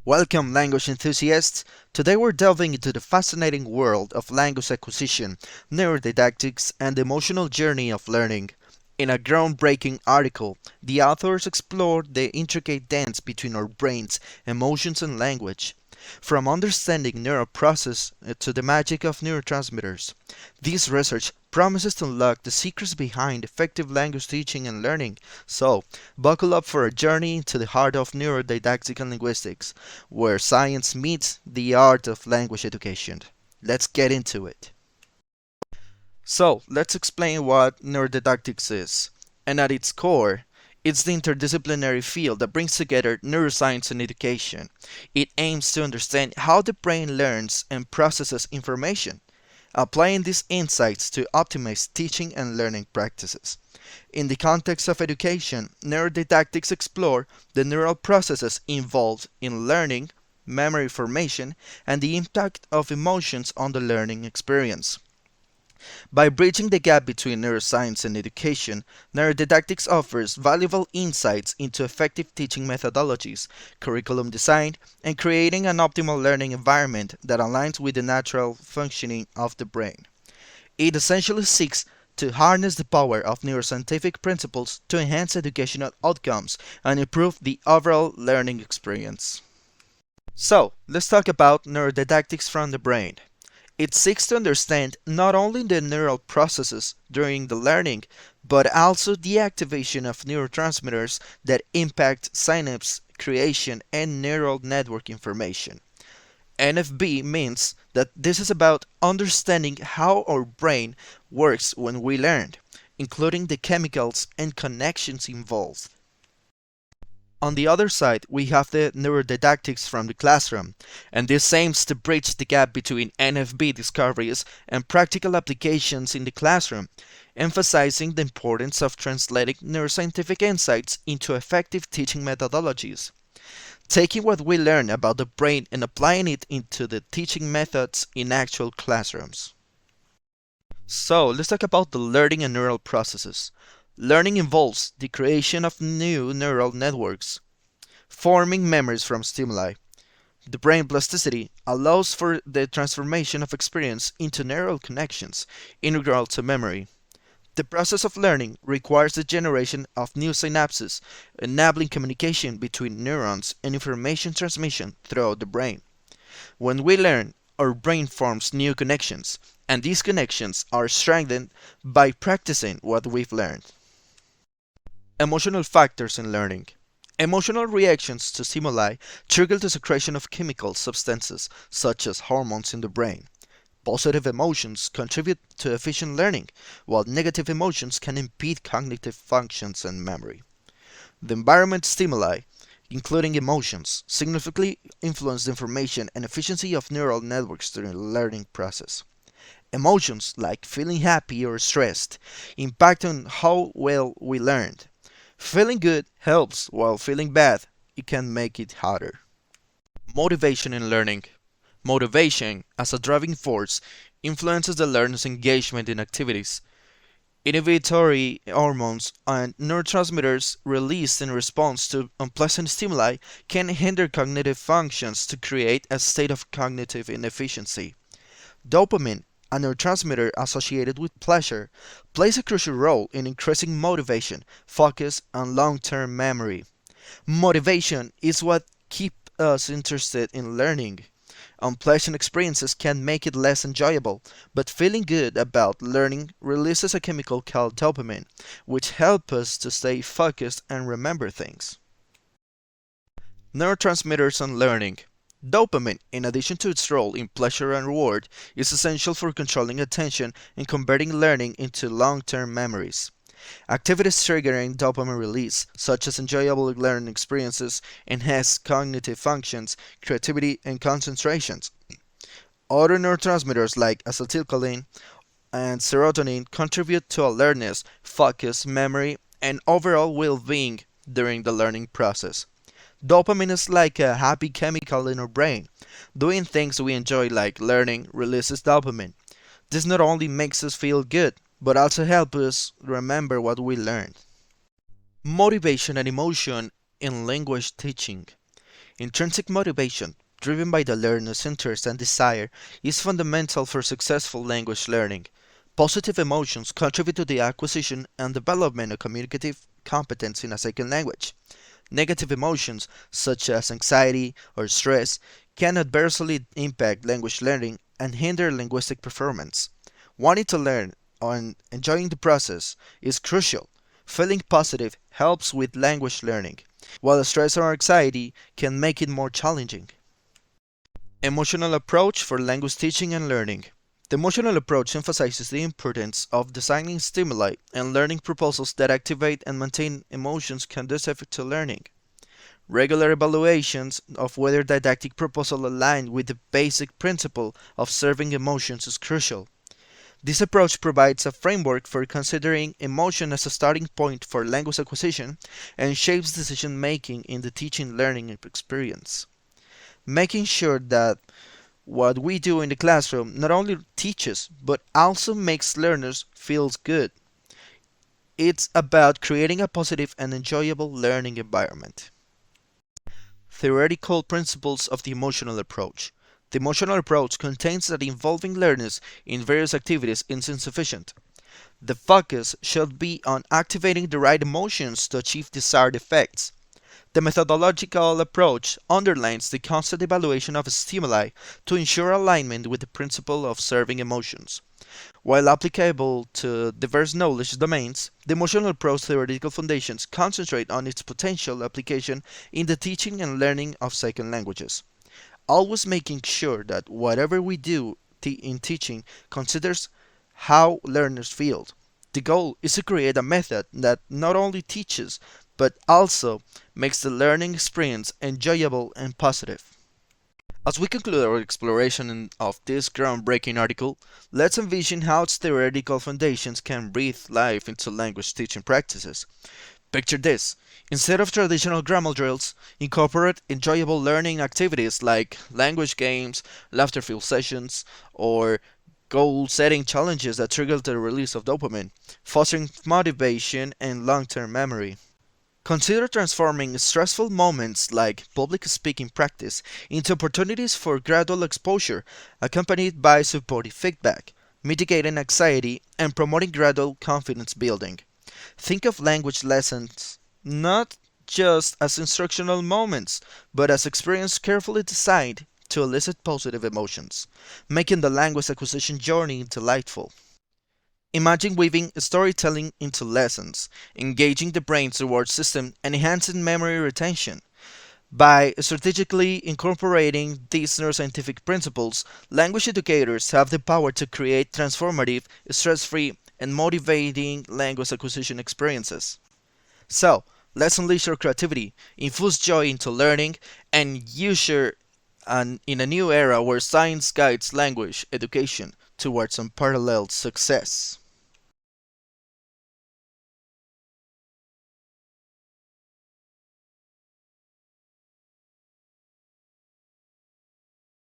Welcome, language enthusiasts! Today we're delving into the fascinating world of language acquisition, neurodidactics, and the emotional journey of learning. In a groundbreaking article, the authors explored the intricate dance between our brains, emotions, and language. From understanding neural process to the magic of neurotransmitters. This research promises to unlock the secrets behind effective language teaching and learning. So, buckle up for a journey into the heart of neurodidactic and linguistics, where science meets the art of language education. Let's get into it. So, let's explain what neurodidactics is. And at its core, it's the interdisciplinary field that brings together neuroscience and education. It aims to understand how the brain learns and processes information, applying these insights to optimize teaching and learning practices. In the context of education, neurodidactics explore the neural processes involved in learning, memory formation, and the impact of emotions on the learning experience. By bridging the gap between neuroscience and education, neurodidactics offers valuable insights into effective teaching methodologies, curriculum design, and creating an optimal learning environment that aligns with the natural functioning of the brain. It essentially seeks to harness the power of neuroscientific principles to enhance educational outcomes and improve the overall learning experience. So, let's talk about neurodidactics from the brain. It seeks to understand not only the neural processes during the learning, but also the activation of neurotransmitters that impact synapse creation and neural network information. NFB means that this is about understanding how our brain works when we learn, including the chemicals and connections involved. On the other side, we have the neurodidactics from the classroom, and this aims to bridge the gap between NFB discoveries and practical applications in the classroom, emphasizing the importance of translating neuroscientific insights into effective teaching methodologies. Taking what we learn about the brain and applying it into the teaching methods in actual classrooms. So, let's talk about the learning and neural processes. Learning involves the creation of new neural networks, forming memories from stimuli. The brain plasticity allows for the transformation of experience into neural connections, integral to memory. The process of learning requires the generation of new synapses, enabling communication between neurons and information transmission throughout the brain. When we learn, our brain forms new connections, and these connections are strengthened by practicing what we've learned. Emotional factors in learning. Emotional reactions to stimuli trigger the secretion of chemical substances, such as hormones in the brain. Positive emotions contribute to efficient learning, while negative emotions can impede cognitive functions and memory. The environment stimuli, including emotions, significantly influence the information and efficiency of neural networks during the learning process. Emotions, like feeling happy or stressed, impact on how well we learned. Feeling good helps, while feeling bad, it can make it harder. Motivation in learning. Motivation, as a driving force, influences the learner's engagement in activities. Inhibitory hormones and neurotransmitters released in response to unpleasant stimuli can hinder cognitive functions to create a state of cognitive inefficiency. Dopamine, a neurotransmitter associated with pleasure, plays a crucial role in increasing motivation, focus, and long-term memory. Motivation is what keeps us interested in learning. Unpleasant experiences can make it less enjoyable, but feeling good about learning releases a chemical called dopamine, which helps us to stay focused and remember things. Neurotransmitters and learning. Dopamine, in addition to its role in pleasure and reward, is essential for controlling attention and converting learning into long-term memories. Activities triggering dopamine release, such as enjoyable learning experiences, enhance cognitive functions, creativity, and concentrations. Other neurotransmitters like acetylcholine and serotonin contribute to alertness, focus, memory, and overall well-being during the learning process. Dopamine is like a happy chemical in our brain. Doing things we enjoy like learning releases dopamine. This not only makes us feel good, but also helps us remember what we learned. Motivation and emotion in language teaching. Intrinsic motivation, driven by the learner's interest and desire, is fundamental for successful language learning. Positive emotions contribute to the acquisition and development of communicative competence in a second language. Negative emotions, such as anxiety or stress, can adversely impact language learning and hinder linguistic performance. Wanting to learn and enjoying the process is crucial. Feeling positive helps with language learning, while stress or anxiety can make it more challenging. Emotional approach for language teaching and learning. The emotional approach emphasizes the importance of designing stimuli and learning proposals that activate and maintain emotions conducive to learning. Regular evaluations of whether didactic proposal align with the basic principle of serving emotions is crucial. This approach provides a framework for considering emotion as a starting point for language acquisition and shapes decision making in the teaching learning experience. Making sure that what we do in the classroom not only teaches but also makes learners feel good. It's about creating a positive and enjoyable learning environment. Theoretical principles of the emotional approach. The emotional approach contains that involving learners in various activities is insufficient. The focus should be on activating the right emotions to achieve desired effects. The methodological approach underlines the constant evaluation of stimuli to ensure alignment with the principle of serving emotions. While applicable to diverse knowledge domains, the emotional approach theoretical foundations concentrate on its potential application in the teaching and learning of second languages, always making sure that whatever we do in teaching considers how learners feel. The goal is to create a method that not only teaches but also makes the learning experience enjoyable and positive. As we conclude our exploration of this groundbreaking article, let's envision how its theoretical foundations can breathe life into language teaching practices. Picture this. Instead of traditional grammar drills, incorporate enjoyable learning activities like language games, laughter-filled sessions, or goal-setting challenges that trigger the release of dopamine, fostering motivation and long-term memory. Consider transforming stressful moments like public speaking practice into opportunities for gradual exposure accompanied by supportive feedback, mitigating anxiety and promoting gradual confidence building. Think of language lessons not just as instructional moments, but as experiences carefully designed to elicit positive emotions, making the language acquisition journey delightful. Imagine weaving storytelling into lessons, engaging the brain's reward system, and enhancing memory retention. By strategically incorporating these neuroscientific principles, language educators have the power to create transformative, stress free, and motivating language acquisition experiences. So, let's unleash our creativity, infuse joy into learning, and usher in a new era where science guides language education towards unparalleled success.